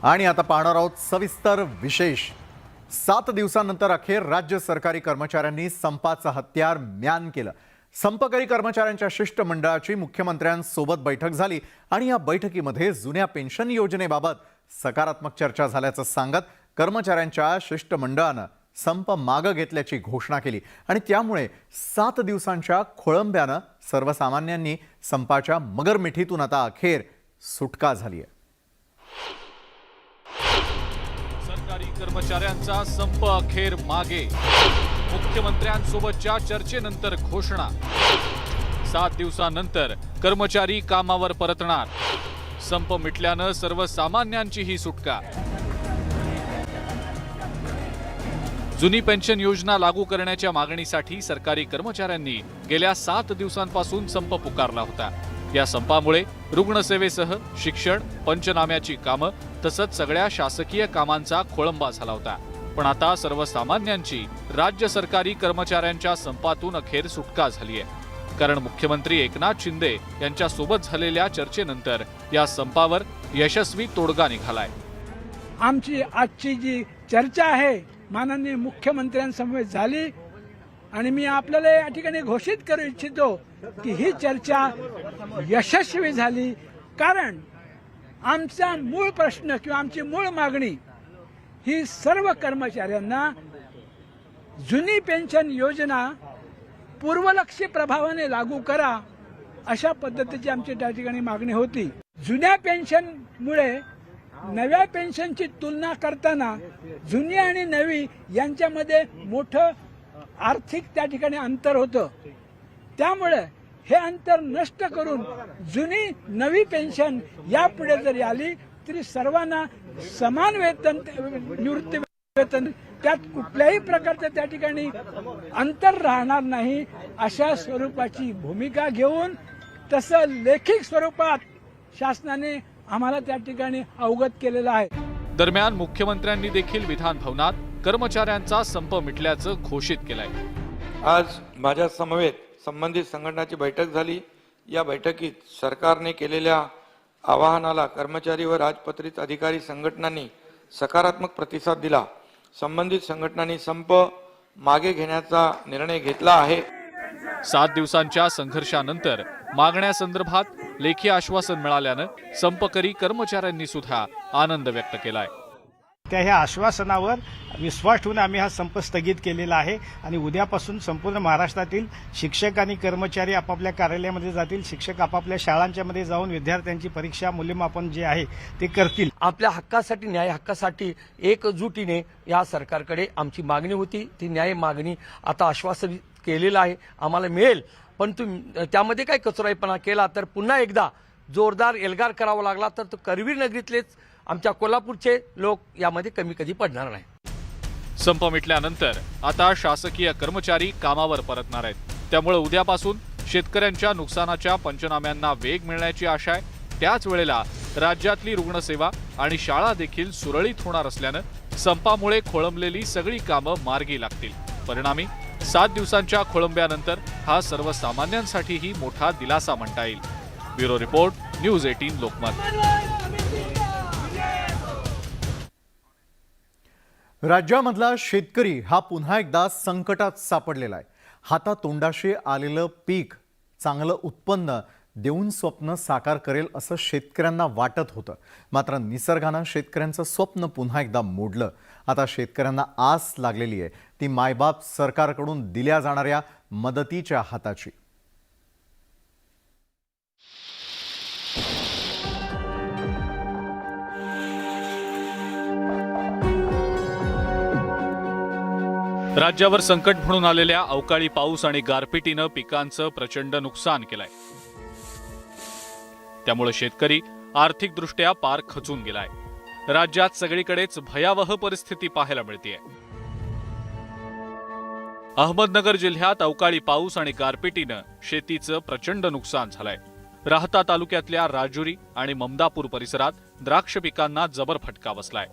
आणि आता पाहणार आहोत सविस्तर विशेष। 7 दिवसांनंतर अखेर राज्य सरकारी कर्मचाऱ्यांनी संपाचं हत्यार म्यान केलं। संपकरी कर्मचाऱ्यांच्या शिष्टमंडळाची मुख्यमंत्र्यांसोबत बैठक झाली आणि या बैठकीमध्ये जुन्या पेन्शन योजनेबाबत सकारात्मक चर्चा झाल्याचं सांगत कर्मचाऱ्यांच्या शिष्टमंडळानं संप मागे घेतल्याची घोषणा केली आणि त्यामुळे 7 दिवसांच्या खोळंब्यानं सर्वसामान्यांनी संपाच्या मगरमिठीतून आता अखेर सुटका झाली आहे। सरकारी कर्मचाऱ्यांचा संप अखेर मागे, मुख्यमंत्र्यांसोबतच्या चर्चेनंतर घोषणा। 7 दिवसांनंतर कर्मचारी कामावर परतणार, संप मिटल्यानं सर्वसामान्यांचीही सुटका। जुनी पेन्शन योजना लागू करण्याच्या मागणीसाठी सरकारी कर्मचाऱ्यांनी गेल्या 7 दिवसांपासून संप पुकारला होता। या संपामुळे रुग्णसेवेसह शिक्षण, पंचनाम्याची कामं तसंच सगळ्या शासकीय कामांचा खोळंबा झाला होता। पण आता सर्वसामान्यांची राज्य सरकारी कर्मचाऱ्यांच्या संपातून अखेर सुटका झाली आहे, कारण मुख्यमंत्री एकनाथ शिंदे यांच्या सोबत झालेल्या चर्चेनंतर या संपावर यशस्वी तोडगा निघालाय। आमची आजची जी चर्चा आहे माननीय मुख्यमंत्र्यांसमवेत झाली आणि मी आपल्याला या ठिकाणी घोषित करू इच्छितो की ही चर्चा यशस्वी झाली, कारण आमचा मूळ प्रश्न किंवा आमची मूळ मागणी ही सर्व कर्मचाऱ्यांना जुनी पेन्शन योजना पूर्वलक्षी प्रभावाने लागू करा, अशा पद्धतीची आमची त्या ठिकाणी मागणी होती। जुन्या पेन्शनमुळे नव्या पेन्शनची तुलना करताना जुनी आणि नवी यांच्यामध्ये मोठं आर्थिक त्या ठिकाणी अंतर होतं। त्यामुळे हे अंतर नष्ट करून जुनी नवी पेन्शन यापुढे जरी आली तरी सर्वांना समान वेतन, निवृत्ती वेतन, त्यात कुठल्याही प्रकारचं त्या ठिकाणी अंतर राहणार नाही, अशा स्वरूपाची भूमिका घेऊन तसं लेखिक स्वरूपात शासनाने आम्हाला त्या ठिकाणी अवगत केलेलं आहे। दरम्यान मुख्यमंत्र्यांनी देखील विधान भवनात कर्मचाऱ्यांचा संप मिटल्याचं घोषित केलंय। आज माझ्या समवेत संबंधित संघटनाची बैठक झाली। या बैठकीत सरकारने केलेल्या आवाहनाला कर्मचारी व राजपत्रित अधिकारी संघटनांनी सकारात्मक प्रतिसाद दिला। संबंधित संघटनांनी संप मागे घेण्याचा निर्णय घेतला आहे। 7 दिवसांच्या संघर्षानंतर मागण्यासंदर्भात लेखी आश्वासन मिळाल्यानं संपकरी कर्मचाऱ्यांनी सुद्धा आनंद व्यक्त केलाय। त्या ह्या आश्वासनावर विश्वास ठेवून आम्ही हा संप स्थगित केलेला आहे आणि उद्यापासून संपूर्ण महाराष्ट्रातील शिक्षक आणि कर्मचारी आपापल्या कार्यालयामध्ये जातील। शिक्षक आपापल्या शाळांच्यामध्ये जाऊन विद्यार्थ्यांची परीक्षा मूल्यमापन जे आहे ते करतील। आपल्या हक्कासाठी, न्याय हक्कासाठी एकजुटीने या सरकारकडे आमची मागणी होती, ती न्याय मागणी आता आश्वासन केलेलं आहे, आम्हाला मिळेल। पण त्यामध्ये काही कचराईपणा केला तर पुन्हा एकदा जोरदार एल्गार करावा लागला तर तो करवीर नगरीतलेच आमच्या कोल्हापूरचे लोक यामध्ये कमी कधी पडणार नाही। संप मिटल्यानंतर आता शासकीय कर्मचारी कामावर परतणार आहेत, त्यामुळे उद्यापासून शेतकऱ्यांच्या नुकसानाच्या पंचनाम्यांना वेग मिळण्याची आशा आहे। त्याच वेळेला राज्यातली रुग्णसेवा आणि शाळा देखील सुरळीत होणार असल्यानं संपामुळे खोळंबलेली सगळी कामं मार्गी लागतील। परिणामी 7 दिवसांच्या खोळंब्यानंतर हा सर्वसामान्यांसाठीही मोठा दिलासा म्हणता येईल। Bureau report, news 18 Lokmat. राज्यामधला शेतकरी हा पुन्हा एकदा संकटात सापडलेला आहे। हातातोंडाशी आलेलं पीक चांगलं उत्पन्न देऊन स्वप्न साकार करेल असं शेतकऱ्यांना वाटत होतं, मात्र निसर्गानं शेतकऱ्यांचं स्वप्न पुन्हा एकदा मोडलं। आता शेतकऱ्यांना आस लागलेली आहे ती मायबाप सरकारकडून दिल्या जाणाऱ्या मदतीच्या हाताची। राज्यावर संकट म्हणून आलेल्या अवकाळी पाऊस आणि गारपिटीनं पिकांचं प्रचंड नुकसान केलंय। त्यामुळे शेतकरी आर्थिकदृष्ट्या पार खचून गेलाय। राज्यात सगळीकडेच भयावह परिस्थिती पाहायला मिळतेय। अहमदनगर जिल्ह्यात अवकाळी पाऊस आणि गारपिटीनं शेतीचं प्रचंड नुकसान झालंय। राहता तालुक्यातल्या राजुरी आणि ममदापूर परिसरात द्राक्ष पिकांना जबर फटका बसलाय।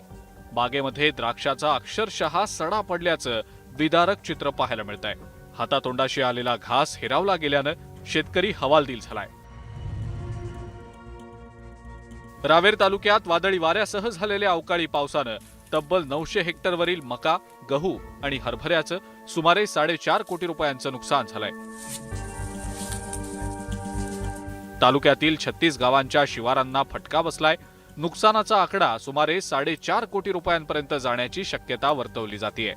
बागेमध्ये द्राक्षाचा अक्षरशः सडा पडल्याचं विदारक चित्र पाहायला मिळतंय। हातातोंडाशी आलेला घास हिरावला गेल्यानं शेतकरी हवालदिल झालाय। रावेर तालुक्यात वादळी वाऱ्यासह झालेल्या अवकाळी पावसानं तब्बल 900 हेक्टरवरील मका, गहू आणि हरभऱ्याचं सुमारे 4.5 कोटी रुपयांचं नुकसान झालंय. तालुक्यातील 36 गावांच्या शिवारांना फटका बसलाय. नुकसानाचा आकडा सुमारे 4.5 कोटी रुपयांपर्यंत जाण्याची शक्यता वर्तवली जातेय.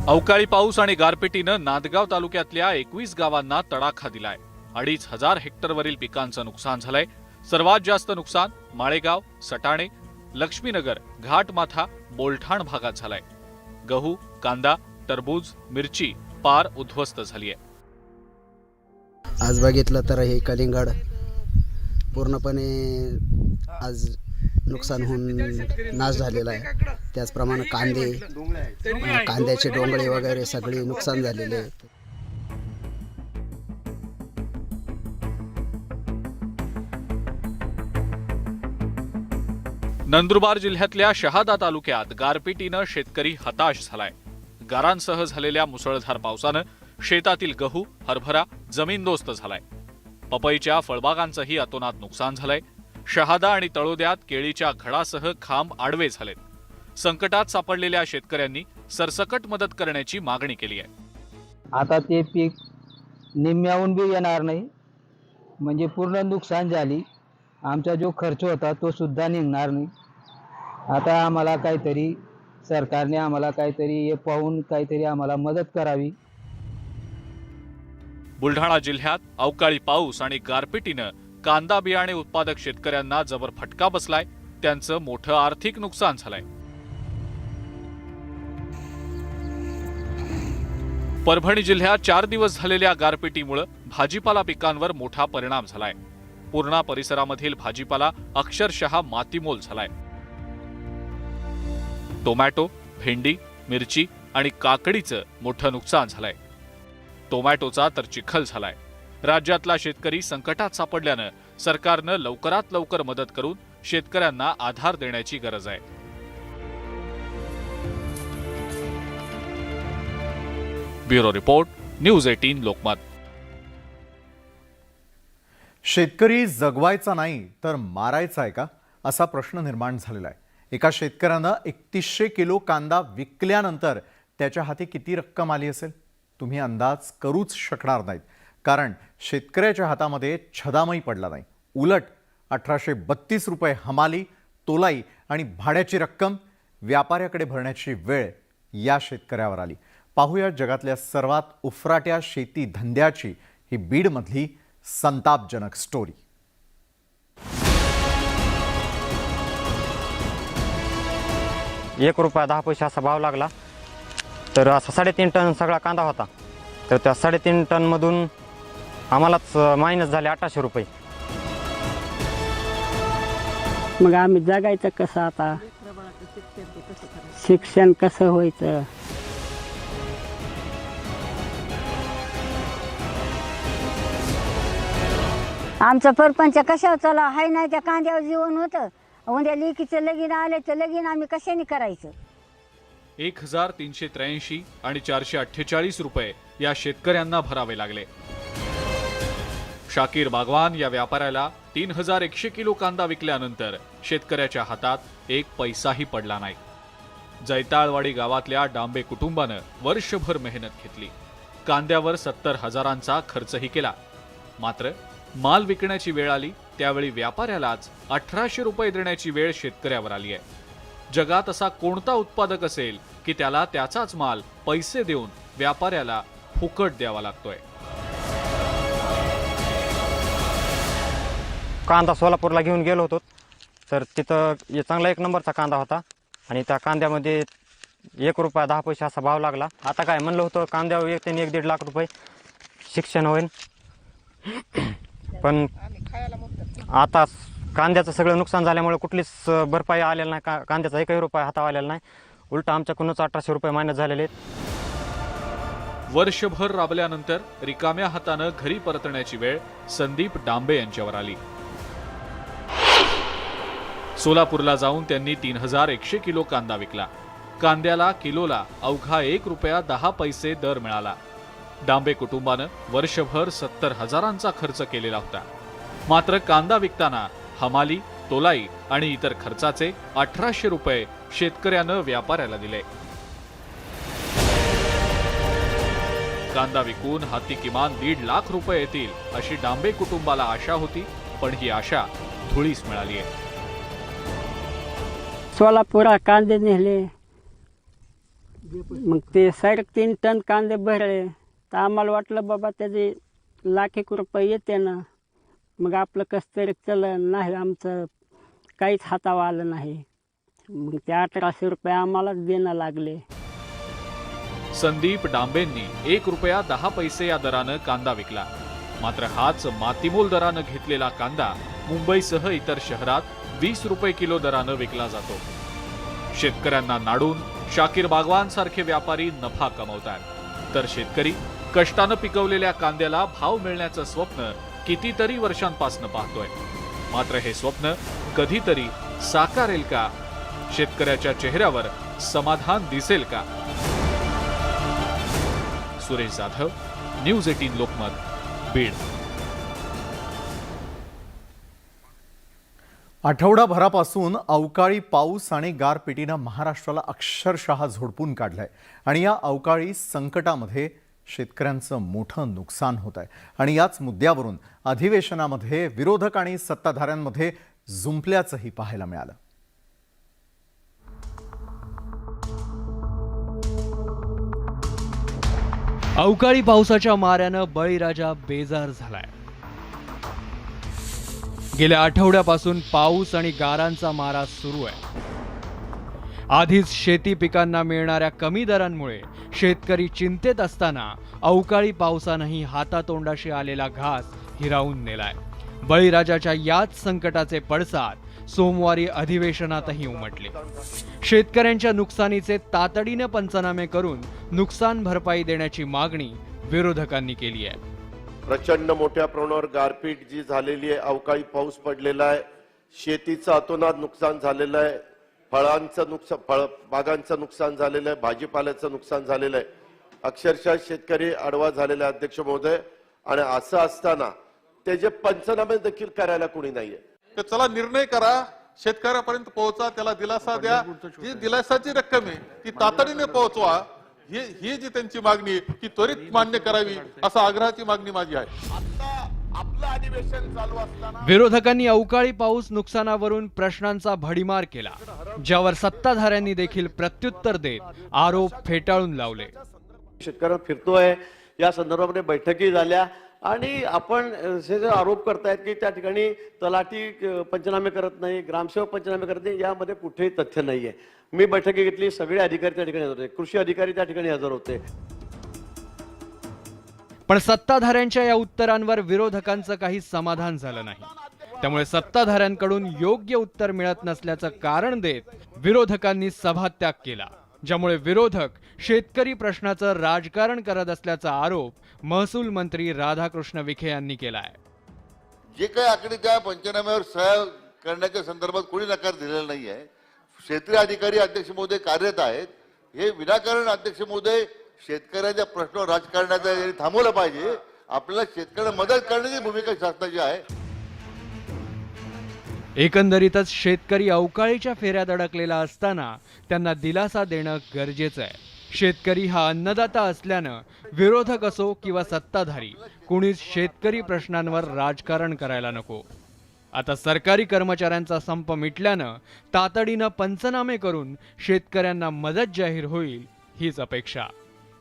अवकाळी पाऊस आणि गारपिटीनं नांदगाव तालुक्यातल्या 21 गावांना तडाखा दिलाय. 2,500 हेक्टरवरील पिकांचं नुकसान झालंय. सर्वात जास्त नुकसान माळेगाव, सटाणे, लक्ष्मीनगर, घाटमाथा, बोलठाण भागात झालंय. गहू, कांदा, टरबूज, मिरची पार उद्ध्वस्त झालीय. आज बघितलं तर हे कलिंगड पूर्णपणे आज नुकसान होऊन नाश झालेला आहे. त्याचप्रमाणे कांद्याचे डोंगळे वगैरे सगळे नुकसान झालेले आहेत. नंदुरबार जिल्ह्यातल्या शहादा तालुक्यात गारपिटीनं शेतकरी हताश झालाय. गारांसह झालेल्या मुसळधार पावसानं शेतातील गहू, हरभरा जमीनदोस्त झालाय. पपईच्या फळबागांचंही अतोनात नुकसान झालंय. शहादा आणि तळोद्यात केळीच्या घडासह खांब आडवे झालेत. संकटात सापडलेल्या शेतकऱ्यांनी सरसकट मदत करण्याची मागणी केली आहे. आता ते पीक निम्म्याहून बी येणार नाही, म्हणजे पूर्ण नुकसान झाली. आमचा जो खर्च होता तो सुद्धा निघणार नाही. आता आम्हाला काहीतरी सरकारने आम्हाला काहीतरी हे पाहून काहीतरी आम्हाला मदत करावी. बुलढाणा जिल्ह्यात अवकाळी पाऊस आणि गारपिटीनं कांदा बियाणे उत्पादक शेतकऱ्यांना जबर फटका बसलाय. त्यांचं मोठं आर्थिक नुकसान झालंय. परभणी जिल्ह्यात 4 दिवस झालेल्या गारपिटीमुळे भाजीपाला पिकांवर मोठा परिणाम झालाय. पूर्णा परिसरामधील भाजीपाला अक्षरशः मातीमोल झालाय. टोमॅटो, भेंडी, मिरची आणि काकडीचं मोठं नुकसान झालंय. टोमॅटोचा तर चिखल झालाय. राज्यातला शेतकरी संकटात सापडल्यानं सरकारनं लवकरात लवकर मदत करून शेतकऱ्यांना आधार देण्याची गरज आहे. Bureau report, news 18 Lokmat. शेतकरी जगवायचा नाही तर मारायचा आहे का, असा प्रश्न निर्माण झालेला आहे. एका शेतकऱ्यानं 3100 किलो कांदा विकल्यानंतर त्याच्या हाती किती रक्कम आली असेल तुम्ही अंदाज करूच शकणार नाहीत. कारण शेतकऱ्याच्या हातामध्ये छदामही पडला नाही. उलट 1832 रुपये हमाली, तोलाई आणि भाड्याची रक्कम व्यापाऱ्याकडे भरण्याची वेळ या शेतकऱ्यावर आली. पाहूया जगातल्या सर्वात उफराट्या शेती धंद्याची ही बीडमधली संतापजनक स्टोरी. ₹1.10 असा भाव लागला. तर असा 3.5 टन सगळा कांदा होता. तर त्या 3.5 टनमधून आम्हालाच मायनस झाले 1800 रुपये. मग आम्ही जगायचं कसं, आता शिक्षण कसं व्हायचं. आमचं परपंच कशावर चला हाय नाही, त्या कांद्यावर जीवन होतं. उद्या लेकीचं लगीन आले तर लगीन आम्ही कशाने करायचं. 1383 आणि 448 रुपये या शेतकऱ्यांना भरावे लागले. शाकीर बागवान या व्यापाऱ्याला 3100 किलो कांदा विकल्यानंतर शेतकऱ्याच्या हातात एक पैसाही पडला नाही. जैताळवाडी गावातल्या डांबे कुटुंबानं वर्षभर मेहनत घेतली. कांद्यावर 70,000चा खर्चही केला. मात्र माल विकण्याची वेळ आली त्यावेळी व्यापाऱ्यालाच 1800 रुपये देण्याची वेळ शेतकऱ्यावर आली आहे. जगात असा कोणता उत्पादक असेल की त्याला त्याचाच माल पैसे देऊन व्यापाऱ्याला फुकट द्यावा लागतोय. कांदा सोलापूरला घेऊन गेलो होतो. तर तिथं चांगला 1 नंबरचा कांदा होता आणि त्या कांद्यामध्ये ₹1.10 असा भाव लागला. आता काय म्हणलं होतं, कांद्यावर 1 ते 1.5 लाख रुपये शिक्षण होईल. पण आता कांद्याचं सगळं नुकसान झाल्यामुळे कुठलीच भरपाई आलेली नाही. कांद्याचा 1 रुपया हातावर आलेला नाही. उलट आमच्याकडूनच 1800 रुपये मायनस झालेले आहेत. वर्षभर राबल्यानंतर रिकाम्या हातानं घरी परतण्याची वेळ संदीप डांबे यांच्यावर आली. सोलापूरला जाऊन त्यांनी 3100 किलो कांदा विकला. कांद्याला किलोला अवघा ₹1.10 दर मिळाला. डांबे कुटुंबानं वर्षभर 70,000चा खर्च केलेला होता. मात्र कांदा विकताना हमाली, तोलाई आणि इतर खर्चाचे 1800 रुपये शेतकऱ्यानं व्यापाऱ्याला दिले. कांदा विकून हाती किमान 1.5 लाख रुपये येतील अशी डांबे कुटुंबाला आशा होती, पण ही आशा धुळीस मिळाली आहे. सोलापुरा कांदे नेले, मग ते 3.5 टन कांदे भरले, तर आम्हाला वाटलं बाबा त्याचे 1 लाख रुपये येते ना, मग आपलं कसं तरी चलं. नाही, आमचं काहीच हातावर आलं नाही. मग ते 1800 रुपये आम्हालाच देणं लागले. संदीप डांबेंनी 1 रुपया 10 पैसे या दरानं कांदा विकला. मात्र हाच मातीमोल दरानं घेतलेला कांदा मुंबईसह इतर शहरात 20 रुपये किलो दरानं विकला जातो. शेतकऱ्यांना नाडून शाकीर बागवान सारखे व्यापारी नफा कमवतात, तर शेतकरी कष्टानं पिकवलेल्या कांद्याला भाव मिळण्याचं स्वप्न कितीतरी वर्षांपासून पाहतोय. मात्र हे स्वप्न कधीतरी साकारेल का? शेतकऱ्याच्या चेहऱ्यावर समाधान दिसेल का? सुरेश जाधव, न्यूज 18 लोकमत, बीड. आठवडाभरापासून अवकाळी पाऊस आणि गारपिटीनं महाराष्ट्राला अक्षरशः झोडपून काढलंय आणि या अवकाळी संकटामध्ये शेतकऱ्यांचं मोठं नुकसान होत आहे. आणि याच मुद्द्यावरून अधिवेशनामध्ये विरोधक आणि सत्ताधाऱ्यांमध्ये जुंपल्याचंही पाहायला मिळालं. अवकाळी पावसाच्या माऱ्यानं बळीराजा बेजार झालाय. गेल्या आठवड्यापासून पाऊस आणि गारांचा मारा सुरू आहे. आधीच शेती पिकांना मिळणाऱ्या कमी दरांमुळे शेतकरी चिंतेत असताना अवकाळी पावसानंही हातातोंडाशी आलेला घास हिरावून नेलाय. बळीराजाच्या याच संकटाचे पडसाद सोमवारी अधिवेशनातही उमटले. शेतकऱ्यांच्या नुकसानीचे तातडीने पंचनामे करून नुकसान भरपाई देण्याची मागणी विरोधकांनी केली आहे. प्रचंड मोठ्या प्रमाणावर गारपीट जी झालेली आहे, अवकाळी पाऊस पडलेला आहे, शेतीचं अतोनात नुकसान झालेलं आहे, फळांचं नुकसान, बागांचं नुकसान झालेलं आहे, भाजीपाल्याचं नुकसान झालेलं आहे. अक्षरशः शेतकरी आडवा झालेला आहे अध्यक्ष महोदय. आणि असं असताना त्याचे पंचनामे देखील करायला कोणी नाहीये. तर चला निर्णय करा, शेतकऱ्यापर्यंत पोहोचा, त्याला दिलासा द्या. जी दिलासाची रक्कम आहे ती तातडीने पोहोचवा. ही जी त्यांची मागणी आहे ती त्वरित मान्य करावी, असा आग्रहाची मागणी माझी आहे. आपलं अधिवेशन चालू असताना विरोधकांनी अवकाळी पाऊस नुकसानावरून प्रश्नांचा भडीमार केला, ज्यावर सत्ताधाऱ्यांनी देखील प्रत्युत्तर देत आरोप फेटाळून लावले. शेतकऱ्यांना फिरतोय, या संदर्भामध्ये बैठकी झाल्या आणि आपण जे आरोप करतायत की त्या ठिकाणी तलाठी पंचनामे करत नाही, ग्रामसेवक पंचनामे करत नाही, यामध्ये कुठेही तथ्य नाहीये. मी बैठकी घेतली, सगळे अधिकारी त्या ठिकाणी हजर होते, कृषी अधिकारी त्या ठिकाणी हजर होते. पण सत्ताधाऱ्यांच्या या उत्तरांवर विरोधकांचं काही समाधान झालं नाही. त्यामुळे सत्ताधाऱ्यांकडून योग्य उत्तर मिळत नसल्याचं कारण देत विरोधकांनी सभात्याग केला, ज्यामुळे विरोधक शेतकरी प्रश्नाचं राजकारण करत असल्याचा आरोप महसूल मंत्री राधाकृष्ण विखे यांनी केलाय. जे काही आकडे त्या पंचनाम्यावर सह्या करण्याच्या संदर्भात कोणी नकार दिलेला नाही आहे. क्षेत्रीय अधिकारी अध्यक्ष महोदय कार्यरत आहेत. हे विनाकारण अध्यक्ष महोदय शेतकऱ्याच्या प्रश्नावर राजकारणाचं थांबवलं पाहिजे. आपल्याला शेतकऱ्यांना मदत करण्याची भूमिका शासनाची आहे. एकंदरीतच शेतकरी अवकाळीच्या फेऱ्यात अडकलेला असताना त्यांना दिलासा देणं गरजेचं आहे. शेतकरी हा अन्नदाता असल्यानं विरोधक असो किंवा सत्ताधारी, कुणीच शेतकरी प्रश्नांवर राजकारण करायला नको. आता सरकारी कर्मचाऱ्यांचा संप मिटल्यानं तातडीनं पंचनामे करून शेतकऱ्यांना मदत जाहीर होईल, हीच अपेक्षा.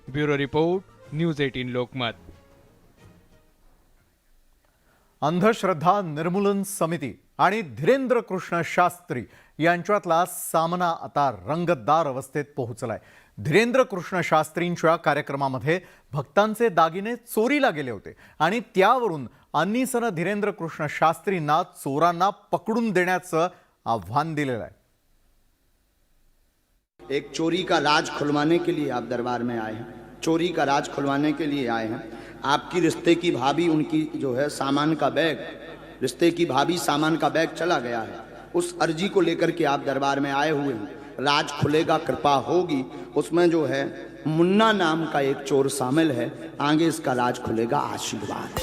Bureau report, news 18 Lokmat. अंधश्रद्धा निर्मूलन समिती आणि धीरेंद्र कृष्ण शास्त्री यांच्यातला सामना आता रंगतदार अवस्थेत पोहोचलाय. धीरेंद्र कृष्ण शास्त्रींच्या कार्यक्रमामध्ये भक्तांचे दागिने चोरीला गेले होते आणि त्यावरून अन्नीसनं धीरेंद्र कृष्ण शास्त्रींना चोरांना पकडून देण्याचं आव्हान दिलेलं आहे. एक चोरी का राज खुलवाने के लिए आप दरबार में आए हैं, चोरी का राज खुलवाने के लिए आए हैं. आपकी रिश्ते की भाभी, उनकी जो है सामान का बैग, रिश्ते की भाभी सामान का बैग चला गया है. उस अर्जी को लेकर के आप दरबार में आए हुए हैं. राज खुलेगा, कृपा होगी. उसमें जो है मुन्ना नाम का एक चोर शामिल है। आगे इसका राज खुलेगा। आशीर्वाद।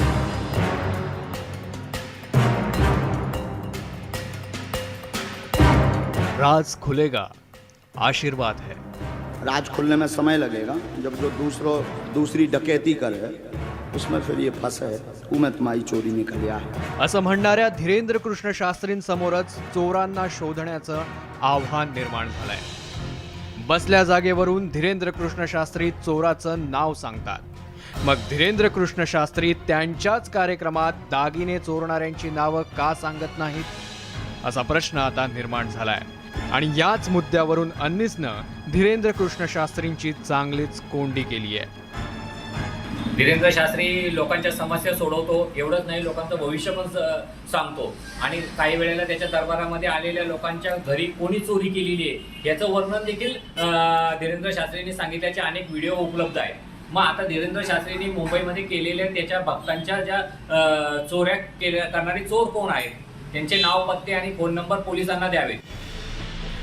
राज खुलेगा, आशीर्वाद है. राज खुलने में समय लगेगा। जब जो दूसरी डकैती करे उसमें फिर ये फंसे है मैं तुम्हारी चोरी निकल गया है असं म्हणणाऱ्या धीरेंद्र कृष्ण शास्त्रींसमोरच चोरांना शोधण्याचं आव्हान निर्माण झालंय. बसल्या जागेवरून धीरेंद्र कृष्ण शास्त्री चोराचं नाव सांगतात. मग धीरेंद्र कृष्ण शास्त्री त्यांच्याच कार्यक्रमात दागिने चोरणाऱ्यांची नावं का सांगत नाहीत, असा प्रश्न आता निर्माण झालाय. आणि याच मुद्द्यावरून अन्निसनं धीरेंद्र कृष्ण शास्त्रींची चांगलीच कोंडी केली आहे. धीरेंद्र शास्त्री लोकांच्या समस्या सोडवतो, एवढंच नाही लोकांचं भविष्य पण सांगतो. आणि काही वेळेला त्याच्या दरबारामध्ये आलेल्या लोकांच्या घरी कोणी चोरी केलेली आहे याचं वर्णन देखील धीरेंद्र शास्त्रींनी सांगितल्याचे अनेक व्हिडिओ उपलब्ध आहेत. मग आता धीरेंद्र शास्त्रींनी मुंबईमध्ये केलेल्या त्याच्या भक्तांच्या ज्या चोऱ्या करणारे चोर कोण आहेत त्यांचे नाव, पत्ते आणि फोन नंबर पोलिसांना द्यावेत.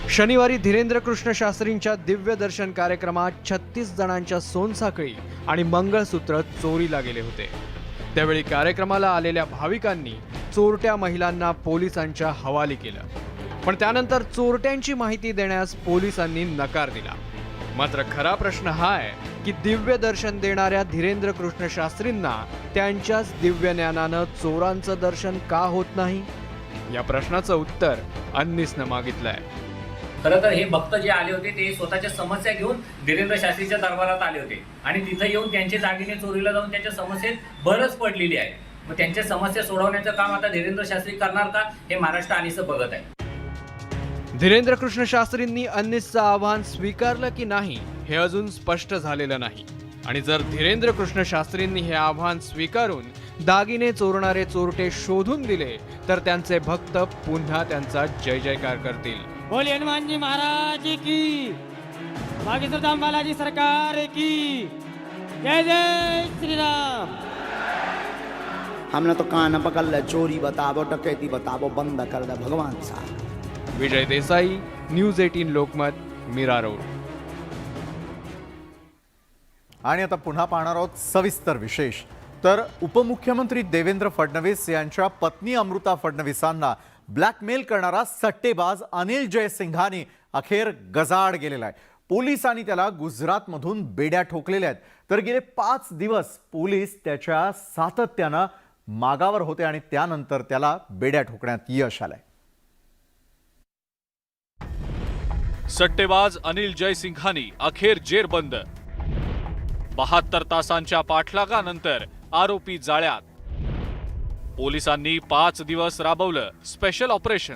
शनिवारी धीरेंद्र कृष्ण शास्त्रींच्या दिव्य दर्शन कार्यक्रमात 36 जणांच्या सोनसाखळी आणि मंगळसूत्र चोरीला गेले होते. त्यावेळी कार्यक्रमाला आलेल्या भाविकांनी चोरट्या महिलांना पोलिसांच्या हवाली केलं. पण त्यानंतर चोरट्यांची माहिती देण्यास पोलिसांनी नकार दिला. मात्र खरा प्रश्न हा आहे की दिव्य दर्शन देणाऱ्या धीरेंद्र कृष्ण शास्त्रींना त्यांच्याच दिव्य ज्ञानानं चोरांचं दर्शन का होत नाही, या प्रश्नाचं उत्तर अन्निसनं मागितलंय. खरं तर हे भक्त जे आले होते ते स्वतःच्या समस्या घेऊन धीरेंद्र शास्त्रीच्या दरबारात आले होते आणि तिथं येऊन त्यांचे दागिने चोरीला जाऊन त्यांच्या समस्येत भरच पडलेली आहे. मग त्यांच्या समस्या सोडवण्याचं काम आता धीरेंद्र शास्त्री करणार का हे महाराष्ट्र अनिसं बघत आहे. धीरेंद्र कृष्ण शास्त्रींनी अन्निसचं आव्हान स्वीकारलं की नाही हे अजून स्पष्ट झालेलं नाही. आणि जर धीरेंद्र कृष्ण शास्त्रींनी हे आव्हान स्वीकारून दागिने चोरणारे चोरटे शोधून दिले तर त्यांचे भक्त पुन्हा त्यांचा जय जयकार करतील. बोलिए हनुमान जी महाराज की, बागेश्वर धाम बालाजी सरकार की, जय जय श्री राम. हमने तो कान पकड़ लिया, चोरी बतावो, डकैती बतावो, बंद कर दे भगवान साहब. विजय देसाई, न्यूज 18 लोकमत, मीरा रोड. आणि आता पुन्हा पाहणार आहोत सविस्तर विशेष. तर उपमुख्यमंत्री देवेंद्र फडणवीस यांच्या पत्नी अमृता फडणवीसांना ब्लॅकमेल करणारा सट्टेबाज अनिल जयसिंघानी अखेर गजाआड गेलेला आहे. पोलिसांनी त्याला गुजरातमधून बेड्या ठोकलेल्या आहेत. तर गेले 5 दिवस पोलीस त्याच्या सातत्यानं मागावर होते आणि त्यानंतर त्याला बेड्या ठोकण्यात यश आलंय. सट्टेबाज अनिल जयसिंघानी अखेर जेरबंद. 72 तासांच्या पाठलागानंतर आरोपी जाळ्यात. पोलिसांनी 5 दिवस राबवलं स्पेशल ऑपरेशन.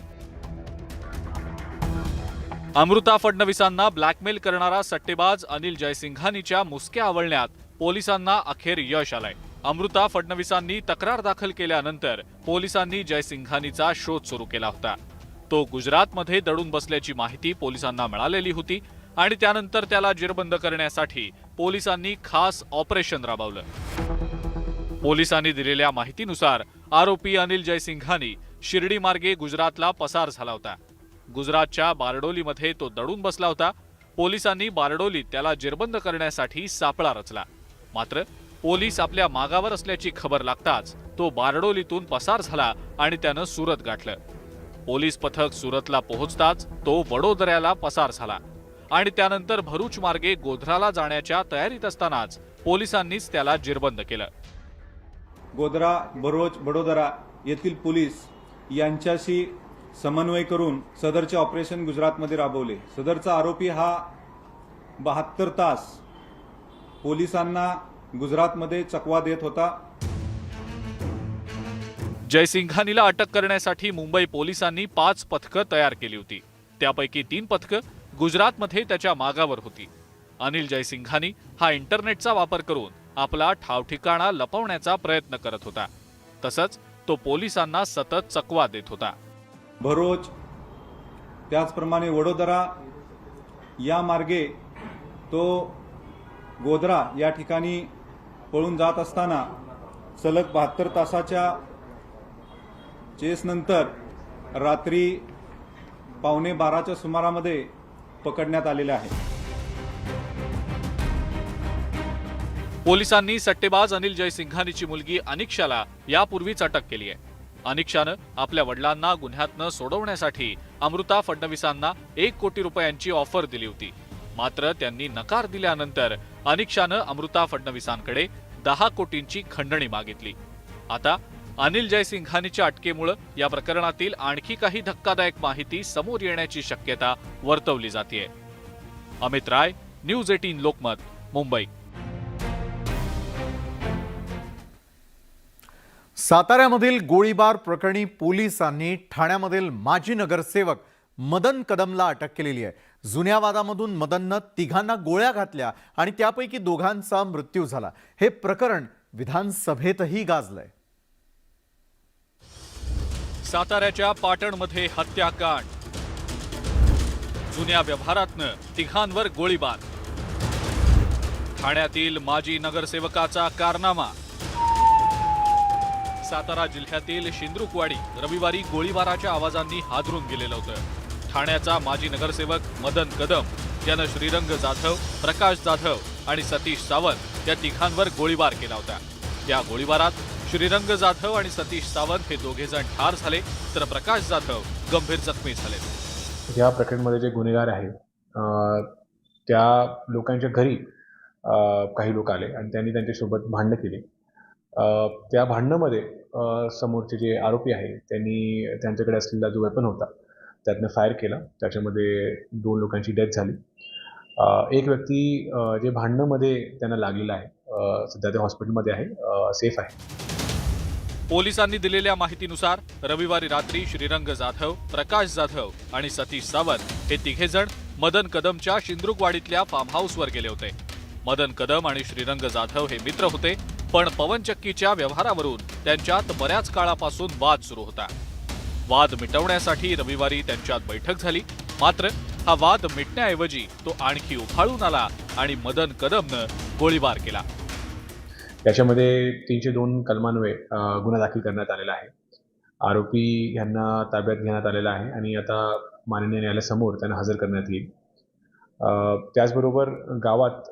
अमृता फडणवीसांना ब्लॅकमेल करणारा सट्टेबाज अनिल जयसिंघानीच्या मुसक्या आवळण्यात पोलिसांना अखेर यश आलंय. अमृता फडणवीसांनी तक्रार दाखल केल्यानंतर पोलिसांनी जयसिंघानीचा शोध सुरू केला होता. तो गुजरातमध्ये दडून बसल्याची माहिती पोलिसांना मिळालेली होती आणि त्यानंतर त्याला जेरबंद करण्यासाठी पोलिसांनी खास ऑपरेशन राबवलं. पोलिसांनी दिलेल्या माहितीनुसार आरोपी अनिल जयसिंघानी शिर्डी मार्गे गुजरातला पसार झाला होता. गुजरातच्या बारडोलीमध्ये तो दडून बसला होता. पोलिसांनी बारडोलीत त्याला जेरबंद करण्यासाठी सापळा रचला. मात्र पोलीस आपल्या मागावर असल्याची खबर लागताच तो बारडोलीतून पसार झाला आणि त्यानं सुरत गाठलं. पोलीस पथक सुरतला पोहोचताच तो वडोदऱ्याला पसार झाला आणि त्यानंतर भरूच मार्गे गोध्राला जाण्याच्या तयारीत असतानाच पोलिसांनीच त्याला जेरबंद केलं. गोध्रा, भरूच, वडोदरा येथील पोलीस यांच्याशी समन्वय करून सदरचे ऑपरेशन गुजरातमध्ये राबवले. सदरचा आरोपी हा 72 तास पोलिसांना गुजरातमध्ये चकवा देत होता. जयसिंघानीला अटक करण्यासाठी मुंबई पोलिसांनी 5 पथकं तयार केली होती. त्यापैकी 3 पथकं गुजरातमध्ये त्याच्या मागावर होती. अनिल जयसिंघानी हा इंटरनेटचा वापर करून आपला ठावठिकाणा लपवण्याचा प्रयत्न करत होता. तसंच तो पोलिसांना सतत चकवा देत होता. भरूच त्याचप्रमाणे वडोदरा या मार्गे तो गोध्रा या ठिकाणी पळून जात असताना सलग 72 तासाच्या चेसनंतर रात्री 11:15च्या सुमारामध्ये पकडण्यात आलेले आहे. पोलिसांनी सट्टेबाज अनिल जयसिंघानीची मुलगी अनिक्षाला यापूर्वीच अटक केली आहे. अनिक्षानं आपल्या वडिलांना गुन्ह्यातनं सोडवण्यासाठी अमृता फडणवीसांना 1 कोटी रुपयांची ऑफर दिली होती. मात्र त्यांनी नकार दिल्यानंतर अनिक्षानं अमृता फडणवीसांकडे 10 कोटींची खंडणी मागितली. आता अनिल जयसिंघानीच्या अटकेमुळे या प्रकरणातील आणखी काही धक्कादायक माहिती समोर येण्याची शक्यता वर्तवली जाते. अमित राय, न्यूज 18 लोकमत, मुंबई. साताऱ्यामधील गोळीबार प्रकरणी पोलिसांनी ठाण्यामधील माजी नगरसेवक मदन कदमला अटक केलेली आहे. जुन्या वादामधून मदननं 3घांना गोळ्या घातल्या आणि त्यापैकी 2घांचा मृत्यू झाला. हे प्रकरण विधानसभेतही गाजलंय. साताऱ्याच्या पाटणमध्ये हत्याकांड. जुन्या व्यवहारातनं 3घांवर गोळीबार. ठाण्यातील माजी नगरसेवकाचा कारनामा. सातारा जिल्ह्यातील शिंद्रुकवाडी रविवारी गोळीबाराच्या आवाजांनी हादरून गेलेलं होतं. ठाण्याचा माजी नगरसेवक मदन कदम यानं श्रीरंग जाधव, प्रकाश जाधव आणि सतीश सावंत या 3घांवर गोळीबार केला होता. या गोळीबारात श्रीरंग जाधव आणि सतीश सावंत हे 2घे जण ठार झाले तर प्रकाश जाधव गंभीर जखमी झाले. या प्रकरणामध्ये जे गुन्हेगार आहेत त्या लोकांच्या घरी काही लोक आले आणि त्यांनी त्यांच्यासोबत भांडणं केली. त्या भांडणामध्ये समोरचे जे आरोपी आहे त्यांनी त्यांच्याकडे असलेला जो वेपन होता त्यातनं फायर केला. त्याच्यामध्ये 2 लोकांची डेथ झाली. एक व्यक्ती जे भांडणामध्ये त्यांना लागलेला आहे सध्या ते हॉस्पिटलमध्ये आहे, सेफ आहे. पोलिसांनी दिलेल्या माहितीनुसार रविवारी रात्री श्रीरंग जाधव, प्रकाश जाधव आणि सतीश सावंत हे 3घे जण मदन कदमच्या शिंद्रुकवाडीतल्या फार्म हाऊसवर गेले होते. मदन कदम आणि श्रीरंग जाधव हे मित्र होते, पण पवनचक्कीच्या व्यवहारावरून त्यांच्यात बऱ्याच काळापासून वाद सुरू होता. वाद मिटवण्यासाठी रविवारी त्यांच्यात बैठक झाली. मात्र हा वाद मिटण्याऐवजी तो आणखी उफाळून आला आणि मदन कदमनं गोळीबार केला. याच्यामध्ये 302 कलमान्वये गुन्हा दाखल करण्यात आलेला आहे. आरोपी यांना ताब्यात घेण्यात आलेला आहे आणि आता माननीय न्यायालयासमोर त्यांना हजर करण्यात येईल. त्याचबरोबर गावात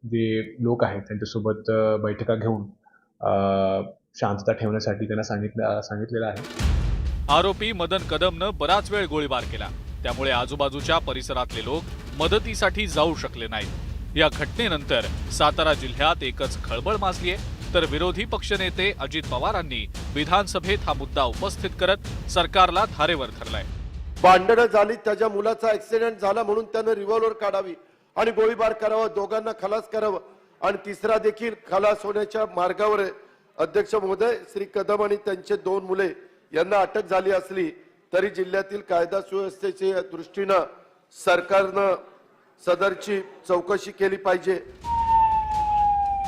जे लोक आहेत त्यांच्यासोबत बैठका घेऊन शांतता ठेवण्यासाठी त्यांना सांगितलेलं आहे. आरोपी मदन कदमनं बराच वेळ गोळीबार केला. त्यामुळे आजूबाजूच्या परिसरातले लोक मदतीसाठी जाऊ शकले नाहीत. या घटनेनंतर सातारा जिल्ह्यात एकच खळबळ माजली आहे. तर विरोधी पक्षनेते अजित पवारांनी विधानसभेत हा मुद्दा उपस्थित करत सरकारला धारेवर धरलाय. भांडणं झाली, त्याच्या मुलाचा ऍक्सिडेंट झाला म्हणून त्यानं रिव्हॉल्वर काढावी आणि गोळीबार करावा, 2घांना खलास करावं आणि 3रा देखील खलास होण्याच्या मार्गावर आहे. अध्यक्ष महोदय, श्री कदम आणि त्यांचे 2 मुले यांना अटक झाली असली तरी जिल्ह्यातील कायदा सुव्यवस्थेच्या दृष्टीनं सरकारनं सदरची चौकशी केली पाहिजे.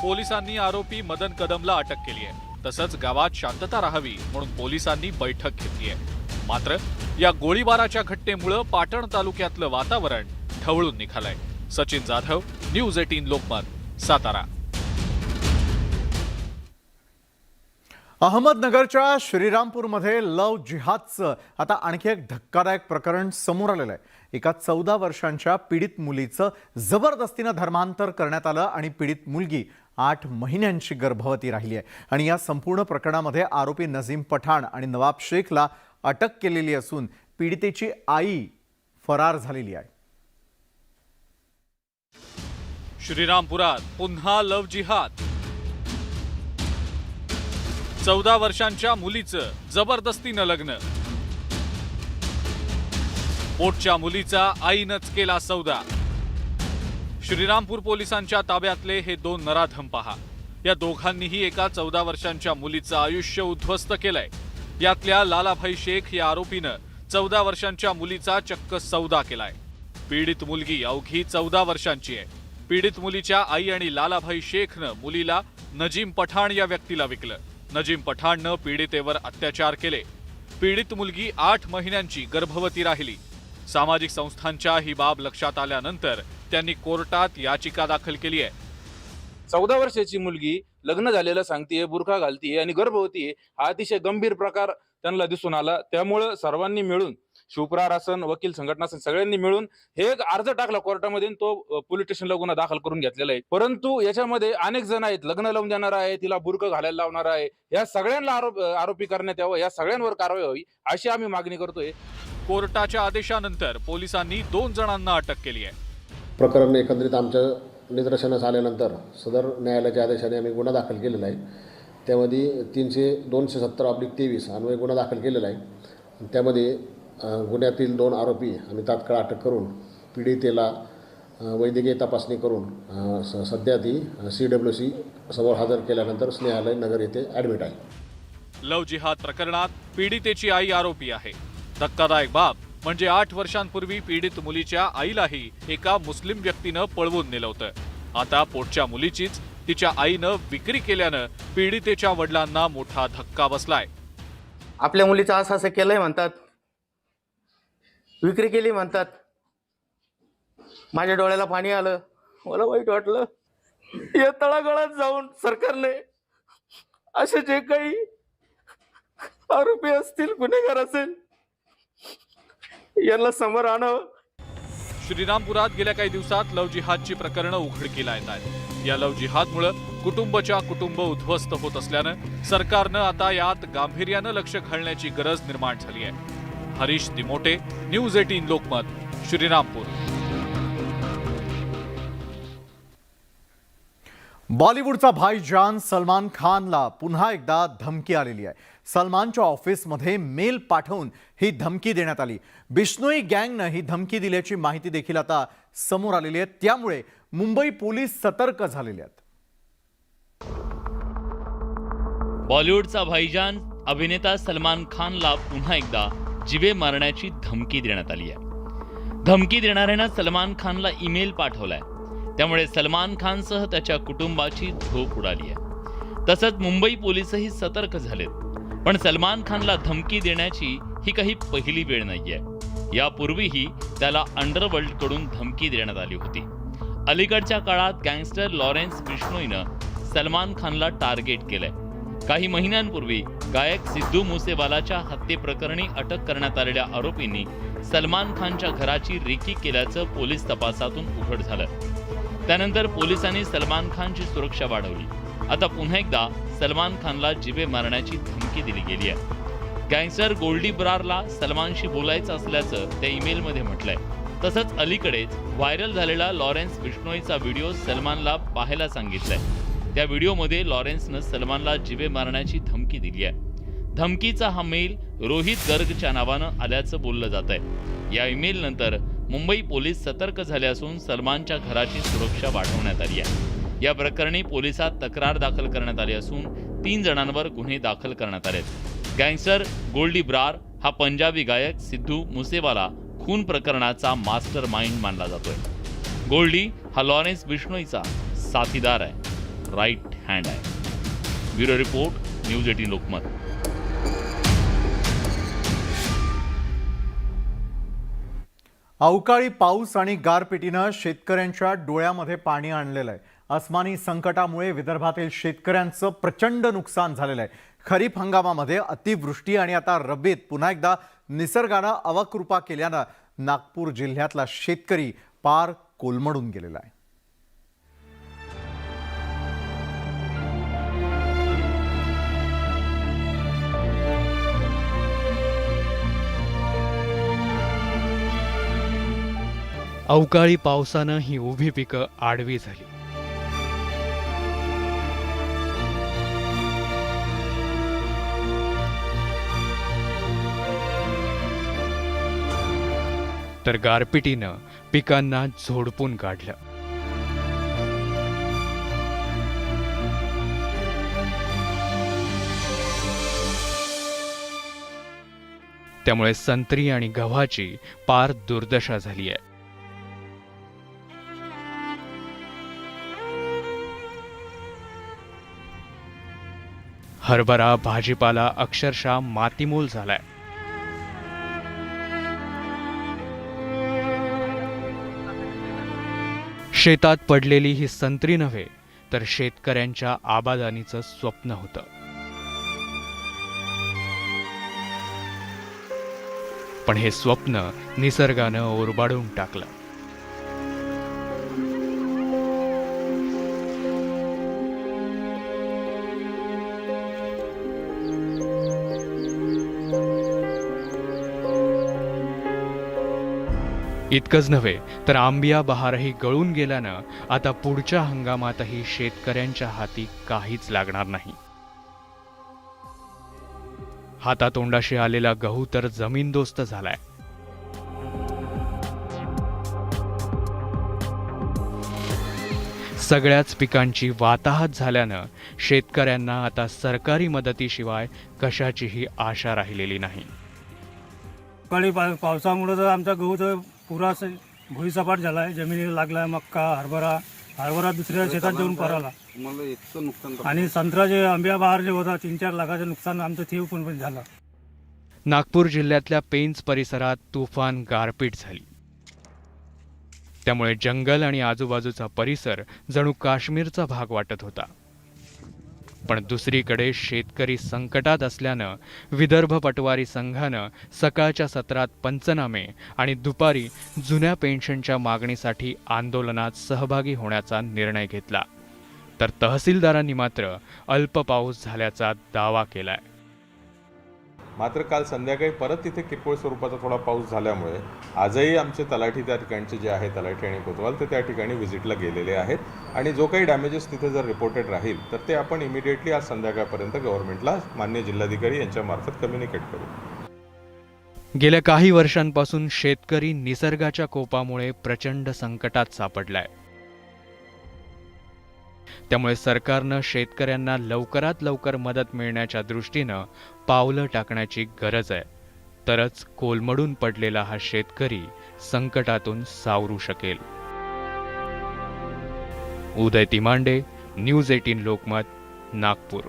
पोलिसांनी आरोपी मदन कदमला अटक केली आहे. तसंच गावात शांतता राहावी म्हणून पोलिसांनी बैठक घेतली आहे. मात्र या गोळीबाराच्या घटनेमुळे पाटण तालुक्यातलं वातावरण ढवळून निघालंय. सचिन जाधव, न्यूज 18 लोकमत, सातारा. अहमदनगरच्या श्रीरामपूरमध्ये लव जिहादचं आता आणखी एक धक्कादायक प्रकरण समोर आलेलं आहे. एका 14 वर्षांच्या पीडित मुलीचं जबरदस्तीनं धर्मांतर करण्यात आलं आणि पीडित मुलगी 8 महिन्यांची गर्भवती राहिली आहे. आणि या संपूर्ण प्रकरणामध्ये आरोपी नजीम पठाण आणि नवाब शेखला अटक केलेली असून पीडितेची आई फरार झालेली आहे. श्रीरामपुरात पुन्हा लव जिहाद. 14 वर्षांच्या मुलीचं जबरदस्तीनं लग्न. पोटच्या मुलीचा आईनंच केला सौदा. श्रीरामपूर पोलिसांच्या ताब्यातले हे 2 नराधम पहा. या दोघांनीही एका 14 वर्षांच्या मुलीचं आयुष्य उद्ध्वस्त केलंय. यातल्या लालाभाई शेख या आरोपीनं 14 वर्षांच्या मुलीचा चक्क सौदा केलाय. पीडित मुलगी अवघी 14 वर्षांची आहे. पीडित मुलीच्या आई आणि लालाभाई शेखनं मुलीला नजीम पठाण या व्यक्तीला विकलं. नजीम पठाणनं पीडितेवर अत्याचार केले. पीडित मुलगी 8 महिन्यांची गर्भवती राहिली. सामाजिक संस्थांच्या ही बाब लक्षात आल्यानंतर त्यांनी कोर्टात याचिका दाखल केली आहे. 14 वर्षाची मुलगी लग्न झालेलं सांगतेय, बुरखा घालतीये आणि गर्भवती आहे. हा अतिशय गंभीर प्रकार त्यांना दिसून आला. त्यामुळे सर्वांनी मिळून शिवपुरार असन, वकील संघटना असन, सगळ्यांनी मिळून हे एक अर्ज टाकला कोर्टामध्ये आणि तो पोलीस स्टेशनला गुन्हा दाखल करून घेतलेला आहे. परंतु याच्यामध्ये अनेक जण आहेत, लग्न लावून देणार आहे, तिला बुरकं घालायला लावणार आहे, या सगळ्यांना आरोपी करण्यात यावं, या सगळ्यांवर कारवाई व्हावी अशी आम्ही मागणी करतोय. कोर्टाच्या आदेशानंतर पोलिसांनी 2 जणांना अटक केली आहे. प्रकरण एकंदरीत आमच्या निदर्शनास आल्यानंतर सदर न्यायालयाच्या आदेशाने आम्ही गुन्हा दाखल केलेला आहे. त्यामध्ये 270/23 अन्वये गुन्हा दाखल केलेला आहे. त्यामध्ये गुन्ह्यातील 2 आरोपी आम्ही तात्काळ अटक करून पीडितेला वैद्यकीय तपासणी करून सध्या ती CWC समोर हजर केल्यानंतर स्नेहालय नगर येथे ॲडमिट आहे. लव्ह जिहाद प्रकरणात पीडितेची आई आरोपी आहे. धक्कादायक बाब म्हणजे 8 वर्षांपूर्वी पीडित मुलीच्या आईलाही एका मुस्लिम व्यक्तीनं पळवून नेलं होतं. आता पोटच्या मुलीचीच तिच्या आईनं विक्री केल्यानं पीडितेच्या वडिलांना मोठा धक्का बसलाय. आपल्या मुलीचं असं केलंय म्हणतात, विक्री केली म्हणतात. माझ्या डोळ्याला पाणी आलं, मला वाईट वाटलं. या तळागाळात जाऊन सरकारने असे जे काही आरोपी असतील, गुन्हेगार असेल, यांना समोर आणावं. श्रीरामपुरात गेल्या काही दिवसात लव्ह जिहादची प्रकरणं उघडकीला येत आहेत. या लव्ह जिहादमुळे कुटुंब उद्ध्वस्त होत असल्यानं सरकारनं आता यात गांभीर्यानं लक्ष घालण्याची गरज निर्माण झाली आहे. हरीश दिमोटे, न्यूज 18 लोकमत, श्रीरामपूर. बॉलिवूडचा भाईजान सलमान खानला पुन्हा एकदा धमकी आलेली आहे. सलमानच्या ऑफिसमध्ये मेल पाठवून ही धमकी देण्यात आली. बिश्नोई गँगनं ही धमकी दिल्याची माहिती देखील आता समोर आलेली आहे. त्यामुळे मुंबई पोलीस सतर्क झालेले आहेत. बॉलिवूडचा भाईजान अभिनेता सलमान खानला पुन्हा एकदा जिवे मारण्याची धमकी देण्यात आली आहे. धमकी देणाऱ्यानं सलमान खानला ईमेल पाठवलाय. त्यामुळे सलमान खानसह त्याच्या कुटुंबाची झोप उडाली आहे. तसंच मुंबई पोलीसही सतर्क झालेत. पण सलमान खानला धमकी देण्याची ही काही पहिली वेळ नाहीये. यापूर्वीही त्याला अंडरवर्ल्डकडून धमकी देण्यात आली होती. अलीकडच्या काळात गँगस्टर लॉरेन्स बिश्नोईनं सलमान खानला टार्गेट केलंय. काही महिन्यांपूर्वी गायक सिद्धू मुसेवालाच्या हत्येप्रकरणी अटक करण्यात आलेल्या आरोपींनी सलमान खानच्या घराची रेकी केल्याचं पोलीस तपासातून उघड झालं. त्यानंतर पोलिसांनी सलमान खानची सुरक्षा वाढवली. आता पुन्हा एकदा सलमान खानला जिवे मारण्याची धमकी दिली गेली आहे. गँगस्टर गोल्डी ब्रारला सलमानशी बोलायचं असल्याचं त्या ईमेलमध्ये म्हटलंय. तसंच अलीकडेच व्हायरल झालेला लॉरेन्स बिश्नोईचा व्हिडिओ सलमानला पाहायला सांगितलाय. त्या व्हिडिओमध्ये लॉरेन्सनं सलमानला जिवे मारण्याची धमकी दिली आहे. धमकीचा हा मेल रोहित गर्गच्या नावानं आल्याचं बोललं जात आहे. या ईमेल नंतर मुंबई पोलीस सतर्क झाले असून सलमानच्या घराची सुरक्षा वाढवण्यात आली आहे. या प्रकरणी पोलिसात तक्रार दाखल करण्यात आली असून 3 जणांवर गुन्हे दाखल करण्यात आलेत. गँगस्टर गोल्डी ब्रार हा पंजाबी गायक सिद्धू मुसेवाला खून प्रकरणाचा मास्टर माइंड मानला जातोय. गोल्डी हा लॉरेन्स बिश्नोईचा साथीदार आहे, राईट हँड आहे. Bureau report, news 18 Lokmat. अवकाळी पाऊस आणि गारपिटीनं शेतकऱ्यांच्या डोळ्यामध्ये पाणी आणलेलं आहे. अस्मानी संकटामुळे विदर्भातील शेतकऱ्यांचं प्रचंड नुकसान झालेलं आहे. खरीप हंगामामध्ये अतिवृष्टी आणि आता रब्बीत पुन्हा एकदा निसर्गानं अवकृपा केल्यानं नागपूर जिल्ह्यातला शेतकरी पार कोलमडून गेलेला आहे. अवकाळी पावसानं ही उभी पिकं आडवी झाली. तर गारपिटीनं पिकांना झोडपून काढलं. त्यामुळे संत्री आणि गव्हाची पार दुर्दशा झाली आहे. हरभरा भाजीपाला अक्षरशः मातीमोल झालाय. शेतात पडलेली ही संत्री नव्हे तर शेतकऱ्यांच्या आबादानीचं स्वप्न होतं. पण हे स्वप्न निसर्गानं ओरबाडून टाकलं. इतकंच नव्हे तर आंबिया बहारही गळून गेल्यानं आता पुढच्या हंगामातही शेतकऱ्यांच्या हाती काहीच लागणार नाही. हातातोंडाशी आलेला गहू तर जमीनदोस्त झालाय. सगळ्याच पिकांची वाताहत झाल्यानं शेतकऱ्यांना आता सरकारी मदतीशिवाय कशाचीही आशा राहिलेली नाही. पावसामुळे तर आमचा गहू तर पुरा भुईसपाट झाला आहे. जमिनीला लागला मक्का, हरभरा दुसऱ्या शेतात जाऊन पराला. आणि संत्रा जे आंबिया बहार जे होता 3-4 लाखाचं नुकसान आमचं ते पण झालं. नागपूर जिल्ह्यातल्या पेंच परिसरात तुफान गारपीट झाली. त्यामुळे जंगल आणि आजूबाजूचा परिसर जणू काश्मीरचा भाग वाटत होता. पण दुसरीकडे शेतकरी संकटात असल्यानं विदर्भ पटवारी संघानं सकाळच्या सत्रात पंचनामे आणि दुपारी जुन्या पेन्शनच्या मागणीसाठी आंदोलनात सहभागी होण्याचा निर्णय घेतला. तर तहसीलदारांनी मात्र अल्प पाऊस झाल्याचा दावा केलाय. मात्र काल संध्याकाळी परत तिथे किरकोळ स्वरूपाचा थोडा पाऊस झाल्यामुळे आजही आमचे तलाठी त्या ठिकाणचे जे आहे तलाठी आणि कोतवाल ते त्या ठिकाणी व्हिजिटला गेलेले आहेत. आणि जो काही डॅमेजेस तिथे जर रिपोर्टेड राहील तर ते आपण इमिडिएटली आज संध्याकाळपर्यंत गव्हर्नमेंटला मान्य जिल्हाधिकारी यांच्या मार्फत कम्युनिकेट करू. गेल्या काही वर्षांपासून शेतकरी निसर्गाच्या कोपामुळे प्रचंड संकटात सापडलाय. त्यामुळे सरकारनं शेतकऱ्यांना लवकरात लवकर मदत मिळण्याच्या दृष्टीनं पावलं टाकण्याची गरज आहे. तरच कोलमडून पडलेला हा शेतकरी संकटातून सावरू शकेल. उदय तिमांडे, न्यूज 18 लोकमत, नागपूर.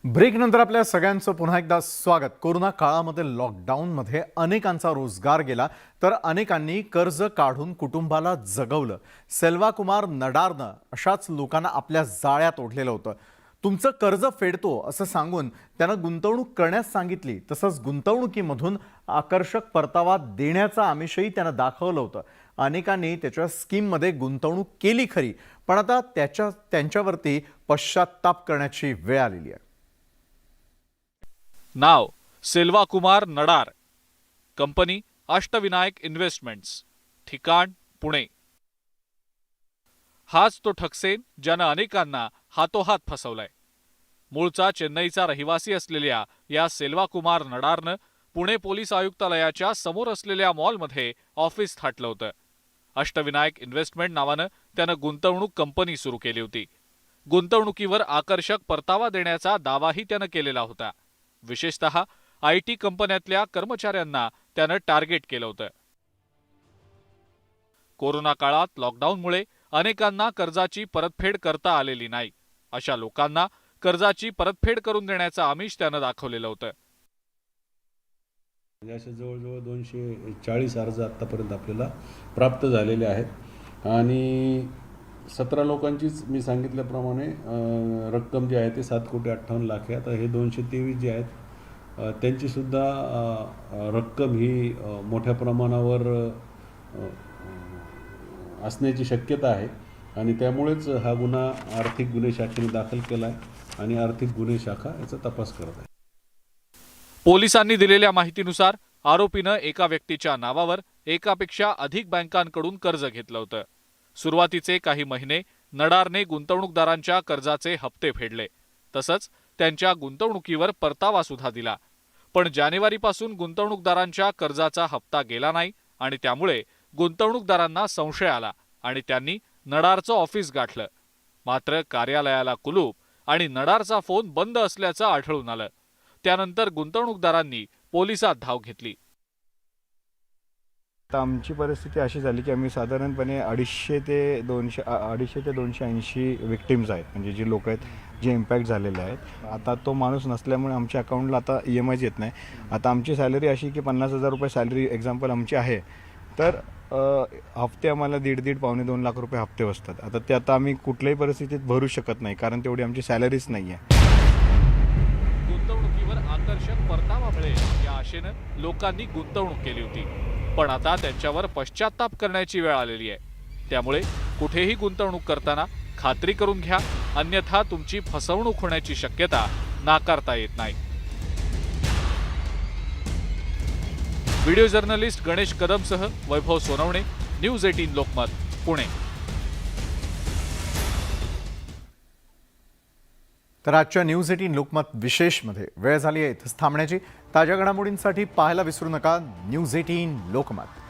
ब्रेकनंतर आपल्या सगळ्यांचं पुन्हा एकदा स्वागत. कोरोना काळामध्ये लॉकडाऊनमध्ये अनेकांचा रोजगार गेला तर अनेकांनी कर्ज काढून कुटुंबाला जगवलं. सेल्वा कुमार नडारनं अशाच लोकांना आपल्या जाळ्यात ओढलेलं होतं. तुमचं कर्ज फेडतो असं सांगून त्यानं गुंतवणूक करण्यास सांगितली. तसंच गुंतवणुकीमधून आकर्षक परतावा देण्याचं आमिषही त्यानं दाखवलं होतं. अनेकांनी त्याच्या स्कीममध्ये गुंतवणूक केली खरी, पण आता त्यांच्यावरती पश्चात्ताप करण्याची वेळ आलेली आहे. नाव सेल्वा कुमार नडार, कंपनी अष्टविनायक इन्व्हेस्टमेंट्स, ठिकाण पुणे. हाच तो ठकसेन ज्यानं अनेकांना हातोहात फसवलाय. मूळचा चेन्नईचा रहिवासी असलेल्या या सेल्वा कुमार नडारनं पुणे पोलीस आयुक्तालयाच्या समोर असलेल्या मॉलमध्ये ऑफिस थाटलं होतं. अष्टविनायक इन्व्हेस्टमेंट नावानं त्यानं गुंतवणूक कंपनी सुरू केली होती. गुंतवणुकीवर आकर्षक परतावा देण्याचा दावाही त्यानं केलेला होता. विशेषतः IT कंपन्यातल्या कर्मचाऱ्यांना त्यानं टार्गेट केलं होतं. कोरोना काळात लॉकडाऊनमुळे अनेकांना कर्जाची परतफेड करता आलेली नाही. अशा लोकांना कर्जाची परतफेड करून देण्याचं आमिष त्यानं दाखवलेलं होतं. असे जवळजवळ 240 अर्ज आत्तापर्यंत आपल्याला प्राप्त झालेले आहेत. आणि 17 लोकांचीच मी सांगितल्याप्रमाणे रक्कम जी आहे ते 7,58,00,000 आहे. आता हे 223 जे आहेत त्यांचीसुद्धा रक्कम ही मोठ्या प्रमाणावर असण्याची शक्यता आहे. आणि त्यामुळेच हा गुन्हा आर्थिक गुन्हे शाखेने दाखल केला आहे आणि आर्थिक गुन्हे शाखा याचा तपास करत आहे. पोलिसांनी दिलेल्या माहितीनुसार आरोपीनं एका व्यक्तीच्या नावावर एकापेक्षा अधिक बँकांकडून कर्ज घेतलं होतं. सुरुवातीचे काही महिने नडारने गुंतवणूकदारांच्या कर्जाचे हप्ते फेडले. तसंच त्यांच्या गुंतवणुकीवर परतावा सुद्धा दिला. पण जानेवारीपासून गुंतवणूकदारांच्या कर्जाचा हप्ता गेला नाही आणि त्यामुळे गुंतवणूकदारांना संशय आला आणि त्यांनी नडारचं ऑफिस गाठलं. मात्र कार्यालयाला कुलूप आणि नडारचा फोन बंद असल्याचं आढळून आलं. त्यानंतर गुंतवणूकदारांनी पोलिसात धाव घेतली. तर आमची परिस्थिती अशी झाली की आम्ही साधारणपणे 250 ते 280 विक्टिम्स आहेत, म्हणजे जी लोक आहेत जे इम्पॅक्ट झालेले आहेत. आता तो माणूस नसल्यामुळे आमच्या अकाउंटला आता EMIs येत नाही. आता आमची सॅलरी अशी की 50,000 रुपये सॅलरी एक्झाम्पल आमची आहे, तर हप्ते आम्हाला 1.5-2 लाख रुपये हप्ते बसतात. आता ते आता आम्ही कुठल्याही परिस्थितीत भरू शकत नाही कारण तेवढी आमची सॅलरीच नाही आहे. गुंतवणुकीवर आकर्षक परतावा मिळेल या आशेनं लोकांनी गुंतवणूक केली होती. पण आता त्यांच्यावर पश्चाताप करण्याची वेळ आलेली आहे. त्यामुळे कुठेही गुंतवणूक करताना खात्री करून घ्या, अन्यथा तुमची फसवणूक होण्याची शक्यता नाकारता येत नाही. व्हिडिओ जर्नलिस्ट गणेश कदमसह वैभव सोनवणे, न्यूज 18 लोकमत, पुणे. तर आजच्या न्यूज 18 लोकमत विशेषमध्ये वेळ झाली आहे इथंच थांबण्याची. ताज्या घडामोडींसाठी पाहायला विसरू नका न्यूज 18 लोकमत.